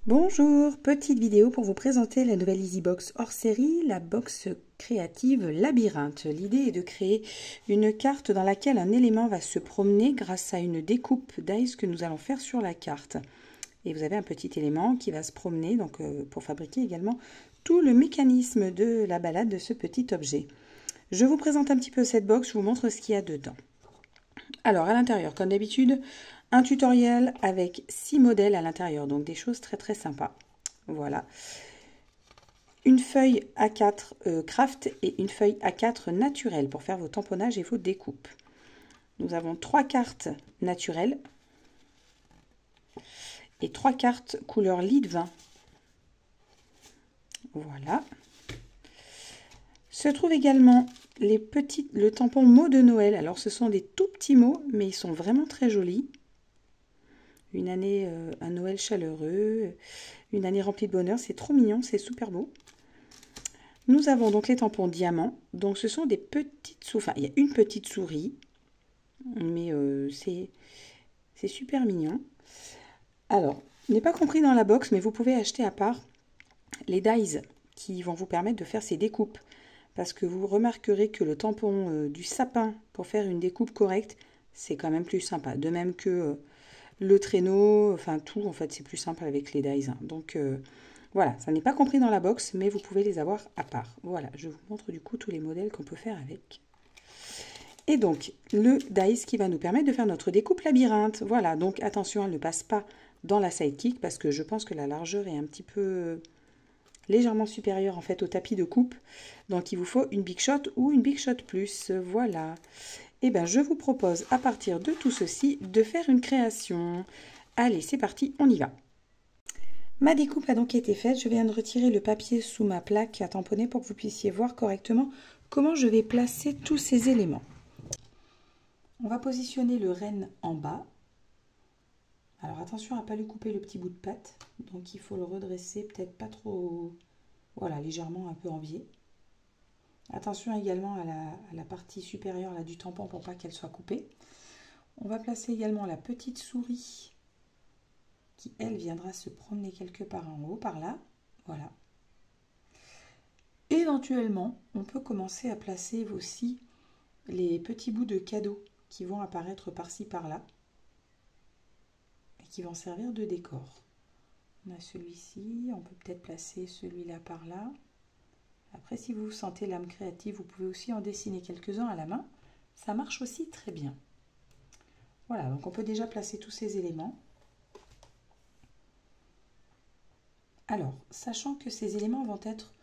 Bonjour, petite vidéo pour vous présenter la nouvelle EasyBox hors série, la box créative Labyrinthe. L'idée est de créer une carte dans laquelle un élément va se promener grâce à une découpe d'ice que nous allons faire sur la carte. Et vous avez un petit élément qui va se promener donc pour fabriquer également tout le mécanisme de la balade de ce petit objet. Je vous présente un petit peu cette box, je vous montre ce qu'il y a dedans. Alors à l'intérieur, comme d'habitude, un tutoriel avec 6 modèles à l'intérieur, donc des choses très sympas. Voilà. Une feuille A4 craft et une feuille A4 naturelle pour faire vos tamponnages et vos découpes. Nous avons 3 cartes naturelles et 3 cartes couleur lead 20. Voilà. Se trouve également le tampon mots de Noël. Alors ce sont des tout petits mots, mais ils sont vraiment très jolis. Une année, un Noël chaleureux, une année remplie de bonheur, c'est trop mignon, c'est super beau. Nous avons donc les tampons diamants, donc ce sont des petites souris, enfin il y a une petite souris, mais c'est super mignon. Alors, n'est pas compris dans la box, mais vous pouvez acheter à part les dies qui vont vous permettre de faire ces découpes. Parce que vous remarquerez que le tampon du sapin pour faire une découpe correcte, c'est quand même plus sympa. De même que le traîneau, enfin tout, en fait, c'est plus simple avec les dies. Donc voilà, ça n'est pas compris dans la box, mais vous pouvez les avoir à part. Voilà, je vous montre du coup tous les modèles qu'on peut faire avec. Et donc, le dies qui va nous permettre de faire notre découpe labyrinthe. Voilà, donc attention, elle ne passe pas dans la sidekick parce que je pense que la largeur est un petit peu légèrement supérieure en fait au tapis de coupe. Donc il vous faut une Big Shot ou une Big Shot Plus. Voilà. Et bien je vous propose à partir de tout ceci de faire une création. Allez, c'est parti, on y va. Ma découpe a donc été faite. Je viens de retirer le papier sous ma plaque à tamponner pour que vous puissiez voir correctement comment je vais placer tous ces éléments. On va positionner le renne en bas. Alors attention à ne pas lui couper le petit bout de patte. Donc il faut le redresser, peut-être pas trop, voilà, légèrement un peu en biais. Attention également à la partie supérieure là, du tampon pour pas qu'elle soit coupée. On va placer également la petite souris qui, elle, viendra se promener quelque part en haut, par là. Voilà. Éventuellement, on peut commencer à placer aussi les petits bouts de cadeaux qui vont apparaître par-ci, par-là. Qui vont servir de décor. On a celui-ci, on peut peut-être placer celui-là par là. Après, si vous sentez l'âme créative, vous pouvez aussi en dessiner quelques-uns à la main. Ça marche aussi très bien. Voilà, donc on peut déjà placer tous ces éléments. Alors, sachant que ces éléments vont être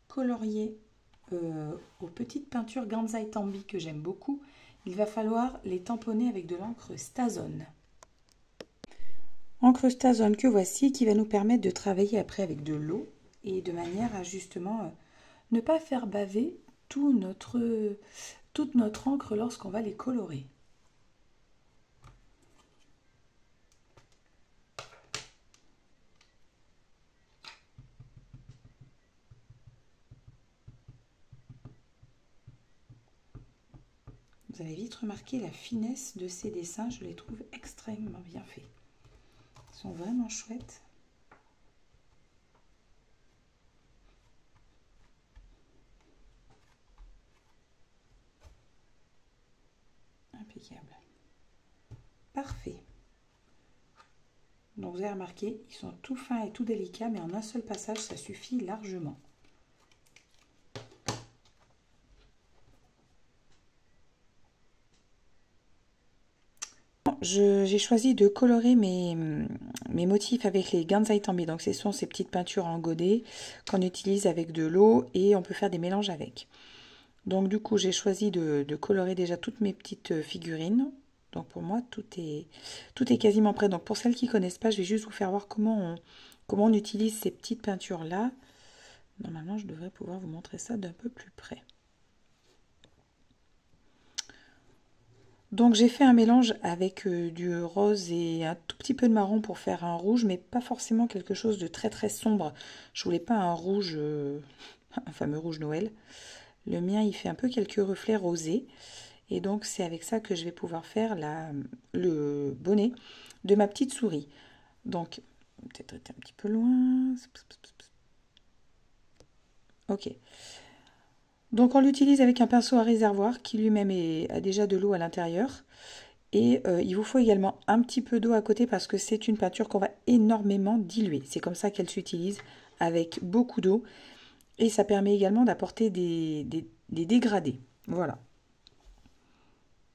coloriés aux petites peintures Gansai Tambi que j'aime beaucoup, il va falloir les tamponner avec de l'encre Stazone. Encre Stazone que voici, qui va nous permettre de travailler après avec de l'eau et de manière à justement ne pas faire baver toute notre encre lorsqu'on va les colorer. Vous allez vite remarquer la finesse de ces dessins, je les trouve extrêmement bien faits. Ils sont vraiment chouettes. Impeccable. Parfait. Donc vous avez remarqué, ils sont tout fins et tout délicats, mais en un seul passage, ça suffit largement. J'ai choisi de colorer mes motifs avec les Gansai Tambi. Donc ce sont ces petites peintures en godet qu'on utilise avec de l'eau et on peut faire des mélanges avec. Donc du coup j'ai choisi de colorer déjà toutes mes petites figurines. Donc pour moi tout est quasiment prêt. Donc pour celles qui ne connaissent pas, je vais juste vous faire voir comment on utilise ces petites peintures là. Normalement je devrais pouvoir vous montrer ça d'un peu plus près. Donc j'ai fait un mélange avec du rose et un tout petit peu de marron pour faire un rouge, mais pas forcément quelque chose de très sombre. Je voulais pas un rouge, un fameux rouge Noël. Le mien il fait un peu quelques reflets rosés. Et donc c'est avec ça que je vais pouvoir faire le bonnet de ma petite souris. Donc peut-être été un petit peu loin. Ok. Donc on l'utilise avec un pinceau à réservoir qui lui-même a déjà de l'eau à l'intérieur. Et il vous faut également un petit peu d'eau à côté parce que c'est une peinture qu'on va énormément diluer. C'est comme ça qu'elle s'utilise, avec beaucoup d'eau. Et ça permet également d'apporter des dégradés. Voilà.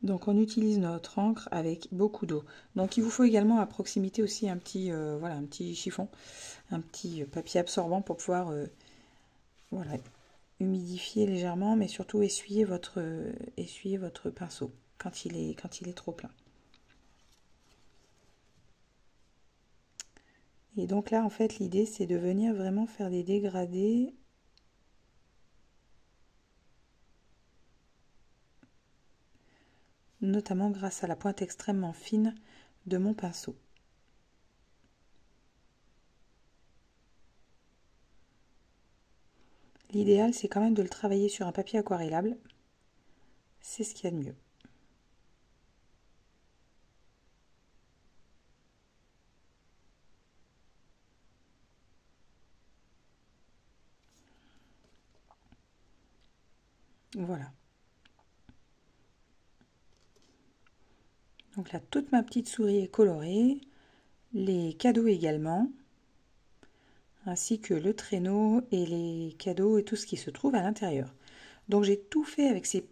Donc on utilise notre encre avec beaucoup d'eau. Donc il vous faut également à proximité aussi un petit, voilà, un petit chiffon, un petit papier absorbant pour pouvoir voilà, humidifier légèrement, mais surtout essuyer votre pinceau quand il est trop plein. Et donc là, en fait, l'idée, c'est de venir vraiment faire des dégradés. Notamment grâce à la pointe extrêmement fine de mon pinceau. L'idéal, c'est quand même de le travailler sur un papier aquarellable. C'est ce qu'il y a de mieux. Voilà. Donc là, toute ma petite souris est colorée. Les cadeaux également. Ainsi que le traîneau et les cadeaux et tout ce qui se trouve à l'intérieur. Donc j'ai tout fait avec ces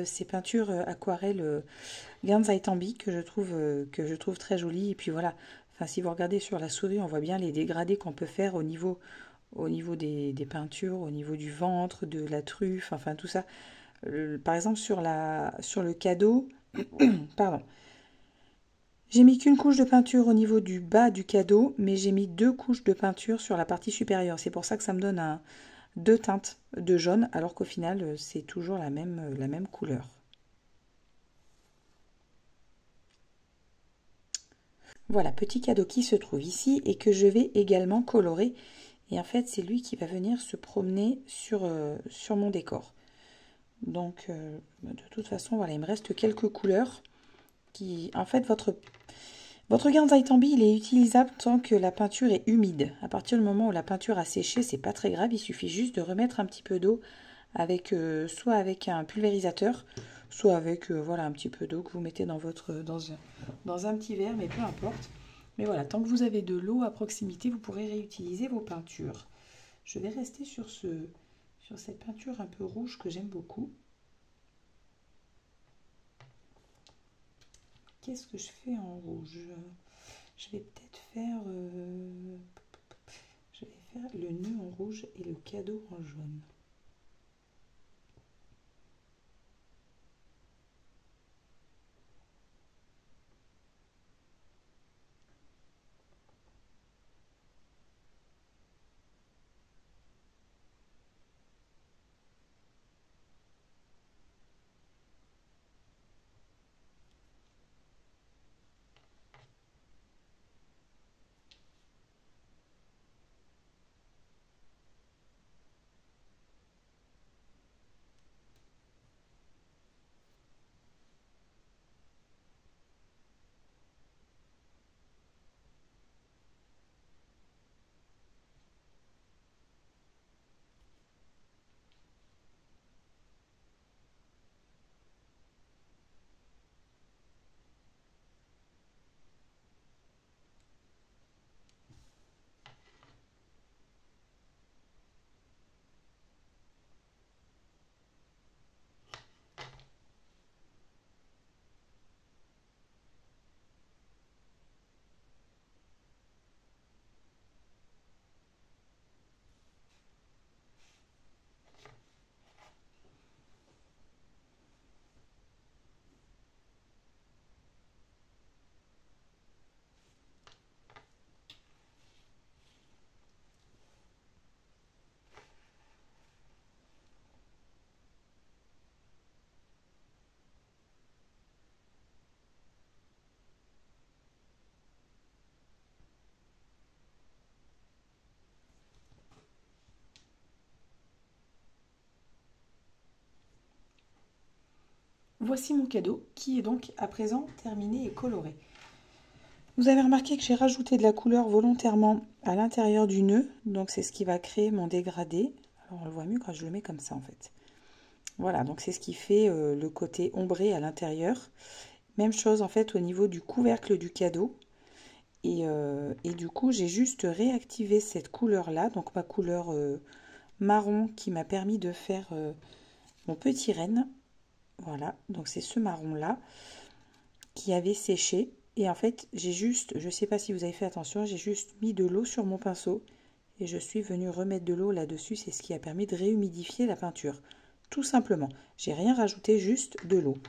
ces peintures aquarelles Ganzaitambi que je trouve très jolies. Et puis voilà, enfin, si vous regardez sur la souris, on voit bien les dégradés qu'on peut faire au niveau des peintures, au niveau du ventre, de la truffe, enfin tout ça. Par exemple sur le cadeau, pardon, j'ai mis qu'une couche de peinture au niveau du bas du cadeau, mais j'ai mis 2 couches de peinture sur la partie supérieure. C'est pour ça que ça me donne 2 teintes de jaune, alors qu'au final, c'est toujours la même couleur. Voilà, petit cadeau qui se trouve ici et que je vais également colorer. Et en fait, c'est lui qui va venir se promener sur mon décor. Donc, de toute façon, voilà, il me reste quelques couleurs qui... En fait, votre Ganzaitambi, il est utilisable tant que la peinture est humide. À partir du moment où la peinture a séché, c'est pas très grave. Il suffit juste de remettre un petit peu d'eau avec soit avec un pulvérisateur, soit avec voilà un petit peu d'eau que vous mettez dans un petit verre, mais peu importe. Mais voilà, tant que vous avez de l'eau à proximité, vous pourrez réutiliser vos peintures. Je vais rester sur cette peinture un peu rouge que j'aime beaucoup. Qu'est-ce que je fais en rouge? Je vais peut-être faire... je vais faire le nœud en rouge et le cadeau en jaune. Voici mon cadeau qui est donc à présent terminé et coloré. Vous avez remarqué que j'ai rajouté de la couleur volontairement à l'intérieur du nœud, donc c'est ce qui va créer mon dégradé. Alors on le voit mieux quand je le mets comme ça en fait. Voilà, donc c'est ce qui fait le côté ombré à l'intérieur. Même chose en fait au niveau du couvercle du cadeau. Et du coup j'ai juste réactivé cette couleur là, donc ma couleur marron qui m'a permis de faire mon petit renne. Voilà, donc c'est ce marron là qui avait séché. Et en fait, j'ai juste, je ne sais pas si vous avez fait attention, j'ai juste mis de l'eau sur mon pinceau et je suis venue remettre de l'eau là-dessus. C'est ce qui a permis de réhumidifier la peinture. Tout simplement. J'ai rien rajouté, juste de l'eau.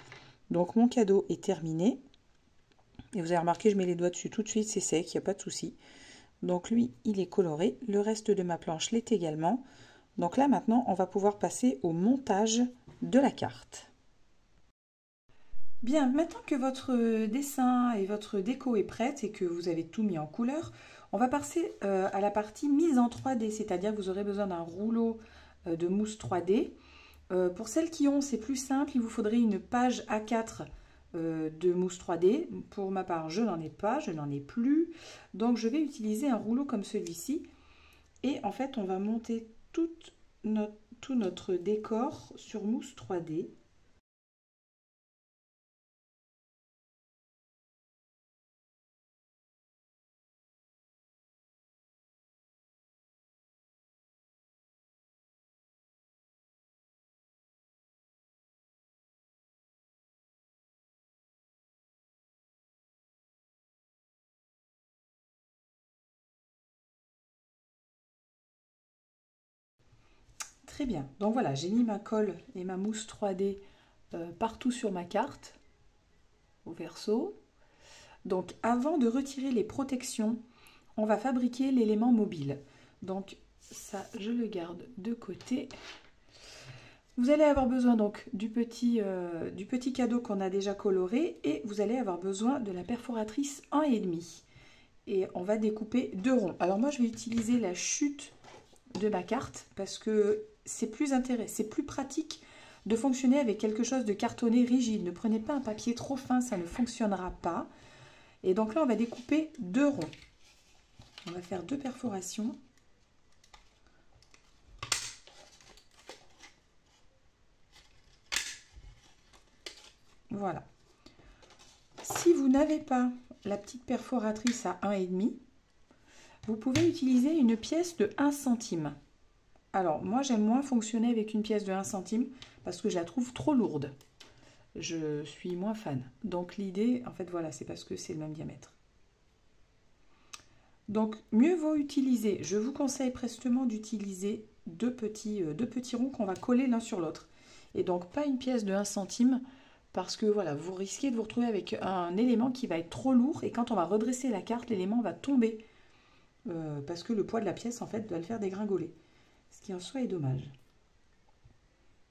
Donc mon cadeau est terminé. Et vous avez remarqué, je mets les doigts dessus tout de suite, c'est sec, il n'y a pas de souci. Donc lui, il est coloré. Le reste de ma planche l'est également. Donc là, maintenant, on va pouvoir passer au montage de la carte. Bien, maintenant que votre dessin et votre déco est prête et que vous avez tout mis en couleur, on va passer à la partie mise en 3D, c'est-à-dire que vous aurez besoin d'un rouleau de mousse 3D. Pour celles qui ont, c'est plus simple, il vous faudrait une page A4 de mousse 3D. Pour ma part, je n'en ai pas, je n'en ai plus. Donc je vais utiliser un rouleau comme celui-ci. Et en fait, on va monter tout notre décor sur mousse 3D. Très bien. Donc voilà, j'ai mis ma colle et ma mousse 3D partout sur ma carte, au verso. Donc avant de retirer les protections, on va fabriquer l'élément mobile. Donc ça, je le garde de côté. Vous allez avoir besoin donc du petit cadeau qu'on a déjà coloré et vous allez avoir besoin de la perforatrice 1,5. Et on va découper 2 ronds. Alors moi, je vais utiliser la chute de ma carte parce que c'est plus intéressant, c'est plus pratique de fonctionner avec quelque chose de cartonné rigide. Ne prenez pas un papier trop fin, ça ne fonctionnera pas. Et donc là, on va découper 2 ronds. On va faire 2 perforations. Voilà. Si vous n'avez pas la petite perforatrice à 1,5, vous pouvez utiliser une pièce de 1 centime. Alors, moi, j'aime moins fonctionner avec une pièce de 1 centime parce que je la trouve trop lourde. Je suis moins fan. Donc, l'idée, en fait, voilà, c'est parce que c'est le même diamètre. Donc, mieux vaut utiliser, je vous conseille prestement d'utiliser deux petits ronds qu'on va coller l'un sur l'autre. Et donc, pas une pièce de 1 centime parce que, voilà, vous risquez de vous retrouver avec un élément qui va être trop lourd et quand on va redresser la carte, l'élément va tomber parce que le poids de la pièce, en fait, va le faire dégringoler. Ce qui en soi est dommage.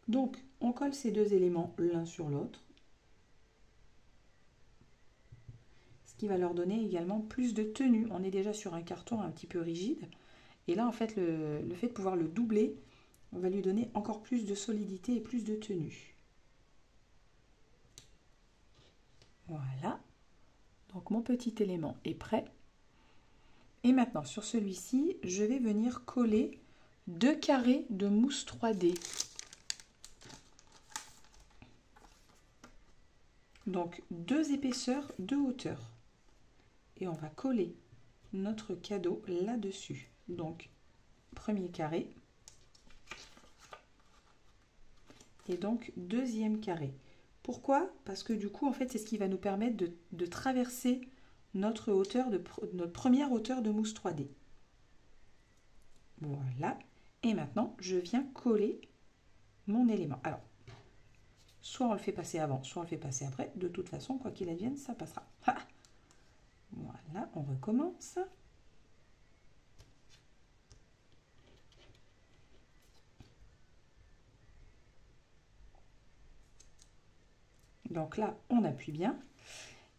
Donc, on colle ces 2 éléments l'un sur l'autre, ce qui va leur donner également plus de tenue. On est déjà sur un carton un petit peu rigide, et là, en fait, le fait de pouvoir le doubler, on va lui donner encore plus de solidité et plus de tenue. Voilà. Donc, mon petit élément est prêt. Et maintenant, sur celui-ci, je vais venir coller 2 carrés de mousse 3D. Donc 2 épaisseurs, 2 hauteurs. Et on va coller notre cadeau là-dessus. Donc premier carré. Et donc deuxième carré. Pourquoi? Parce que du coup, en fait, c'est ce qui va nous permettre de traverser notre première hauteur de mousse 3D. Voilà. Et maintenant, je viens coller mon élément. Alors, soit on le fait passer avant, soit on le fait passer après. De toute façon, quoi qu'il advienne, ça passera. Ah, voilà, on recommence. Donc là, on appuie bien.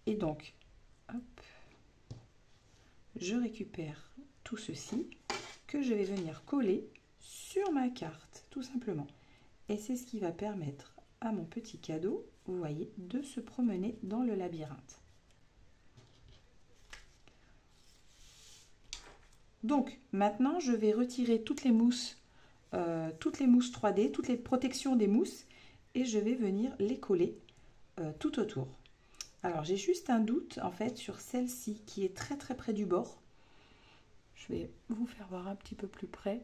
Et donc, hop, je récupère tout ceci que je vais venir coller sur ma carte, tout simplement. Et c'est ce qui va permettre à mon petit cadeau, vous voyez, de se promener dans le labyrinthe. Donc maintenant, je vais retirer toutes les mousses 3D, toutes les protections des mousses, et je vais venir les coller tout autour. Alors j'ai juste un doute en fait sur celle-ci qui est très très près du bord. Je vais vous faire voir un petit peu plus près.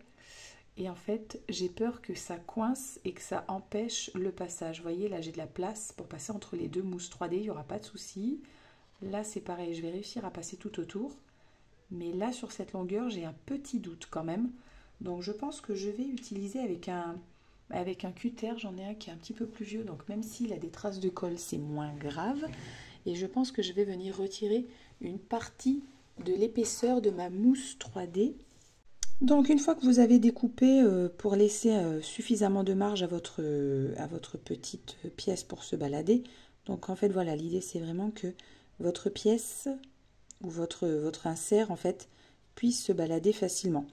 Et en fait, j'ai peur que ça coince et que ça empêche le passage. Vous voyez, là j'ai de la place pour passer entre les deux mousses 3D, il n'y aura pas de souci. Là c'est pareil, je vais réussir à passer tout autour. Mais là sur cette longueur, j'ai un petit doute quand même. Donc je pense que je vais utiliser avec un cutter, j'en ai un qui est un petit peu plus vieux, donc même s'il a des traces de colle, c'est moins grave. Et je pense que je vais venir retirer une partie de l'épaisseur de ma mousse 3D. Donc une fois que vous avez découpé pour laisser suffisamment de marge à votre petite pièce pour se balader, donc en fait voilà, l'idée c'est vraiment que votre pièce ou votre insert en fait puisse se balader facilement.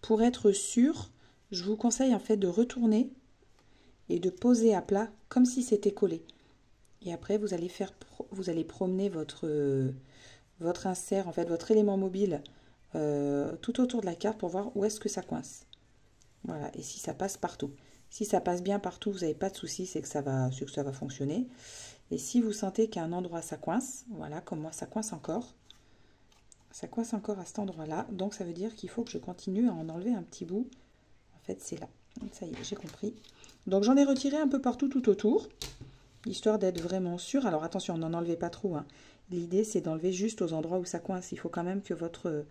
Pour être sûr, je vous conseille en fait de retourner et de poser à plat comme si c'était collé. Et après vous allez promener votre insert, en fait votre élément mobile tout autour de la carte pour voir où est-ce que ça coince. Voilà, et si ça passe partout. Si ça passe bien partout, vous n'avez pas de souci, c'est que ça va fonctionner. Et si vous sentez qu'à un endroit ça coince, voilà, comme moi ça coince encore. Ça coince encore à cet endroit-là, donc ça veut dire qu'il faut que je continue à en enlever un petit bout. En fait, c'est là. Ça y est, j'ai compris. Donc j'en ai retiré un peu partout tout autour, histoire d'être vraiment sûr. Alors attention, n'en enlevez pas trop, hein. L'idée, c'est d'enlever juste aux endroits où ça coince. Il faut quand même que votre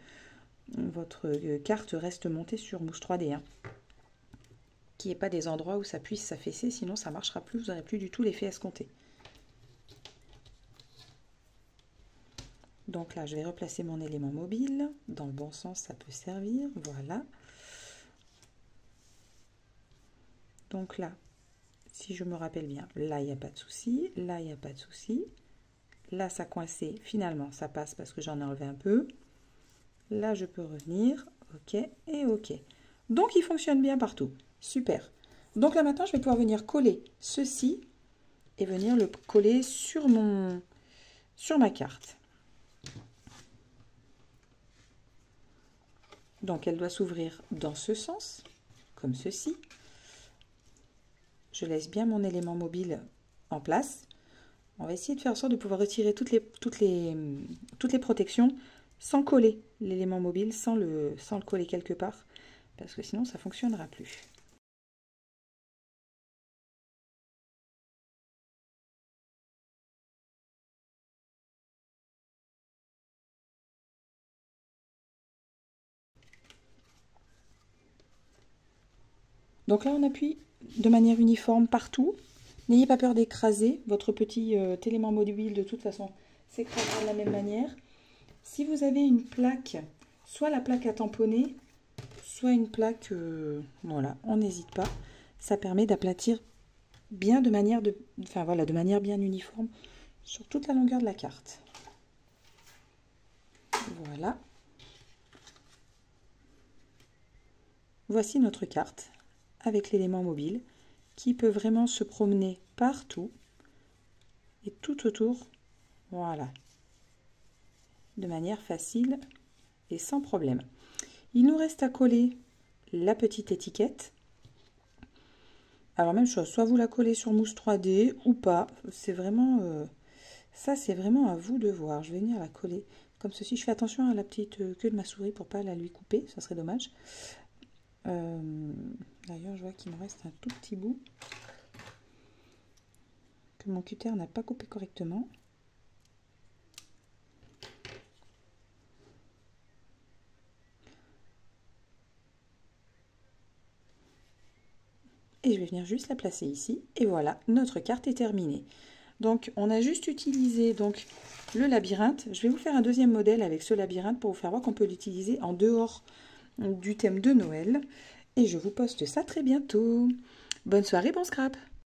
carte reste montée sur mousse 3D. Hein. Qu'il n'y ait pas des endroits où ça puisse s'affaisser, sinon ça ne marchera plus, vous n'aurez plus du tout l'effet escompté. Donc là, je vais replacer mon élément mobile. Dans le bon sens, ça peut servir. Voilà. Donc là, si je me rappelle bien, là, il n'y a pas de souci. Là, il n'y a pas de souci. Là, ça coincé. Finalement, ça passe parce que j'en ai enlevé un peu. Là, je peux revenir. OK et OK. Donc, il fonctionne bien partout. Super. Donc là, maintenant, je vais pouvoir venir coller ceci et venir le coller sur ma carte. Donc, elle doit s'ouvrir dans ce sens, comme ceci. Je laisse bien mon élément mobile en place. On va essayer de faire en sorte de pouvoir retirer toutes les protections sans coller l'élément mobile, sans le coller quelque part, parce que sinon ça ne fonctionnera plus. Donc là, on appuie de manière uniforme partout. N'ayez pas peur d'écraser. Votre petit élément mobile, de toute façon, s'écrasera de la même manière. Si vous avez une plaque, soit la plaque à tamponner, soit une plaque, voilà, on n'hésite pas. Ça permet d'aplatir bien de manière bien uniforme sur toute la longueur de la carte. Voilà. Voici notre carte avec l'élément mobile qui peut vraiment se promener partout et tout autour, voilà, de manière facile et sans problème. Il nous reste à coller la petite étiquette. Alors même chose, soit vous la collez sur mousse 3D ou pas, c'est vraiment ça, c'est vraiment à vous de voir. Je vais venir la coller comme ceci. Je fais attention à la petite queue de ma souris pour pas la lui couper, ça serait dommage. D'ailleurs, je vois qu'il me reste un tout petit bout que mon cutter n'a pas coupé correctement. Et je vais venir juste la placer ici. Et voilà, notre carte est terminée. Donc, on a juste utilisé donc le labyrinthe. Je vais vous faire un deuxième modèle avec ce labyrinthe pour vous faire voir qu'on peut l'utiliser en dehors du thème de Noël. Et je vous poste ça très bientôt. Bonne soirée, bon scrap!